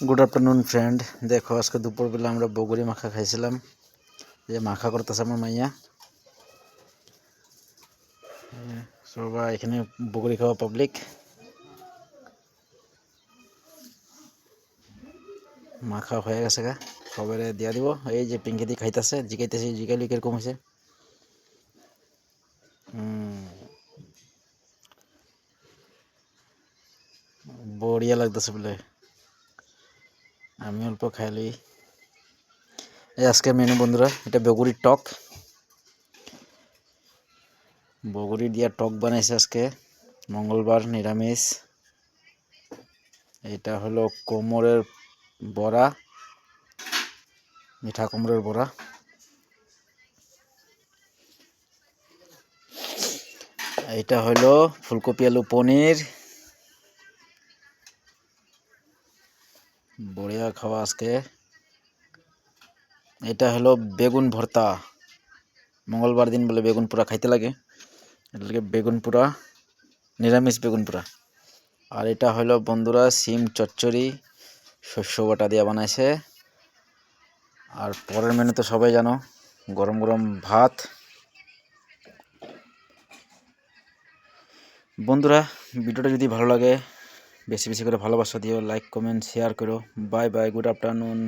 Good afternoon friend. দেখো আজকে দুপুরবেলা আমরা বগুড়ি মাখা খাইছিলাম। যে মাখা করতেছে আমার মাইয়া। সবাই এখানে বগুড়ি খাওয়া পাবলিক। মাখা হয়ে গেছে গা, সবাই দিয়া দিব। এই যে পিঙ্কি দি খাইতেছে, জিগাইতেছে জিগাইলি কিরকম হয়েছে। বড়িয়া লাগতেছে বলে আমি অল্প খাইলি। এই আজকের মেনু বন্ধুরা, এটা বগুড়ির টক। বগুড়ি দিয়া টক বানাইছে আজকে, মঙ্গলবার নিরামিষ। এটা হলো কোমরের বড়া, মিঠা কোমরের বড়া। এটা হলো ফুলকপি আলু পনির। বড়িয়া খাওয়া আজকে। এটা হলো বেগুন ভর্তা, মঙ্গলবার দিন বলে বেগুন পোড়া খাইতে লাগে, এটাকে বেগুন পোড়া, নিরামিষ বেগুন পোড়া। আর এটা হলো বন্ধুরা সিম চচ্চড়ি, শস্য বাটা দিয়ে বানাইছে। আর পরের মেনু তো সবাই জানো, গরম গরম ভাত। বন্ধুরা ভিডিওটা যদি ভালো লাগে বেশি বেশি করে ভালোবাসা দিও, লাইক কমেন্ট শেয়ার করো। Bye bye, good afternoon.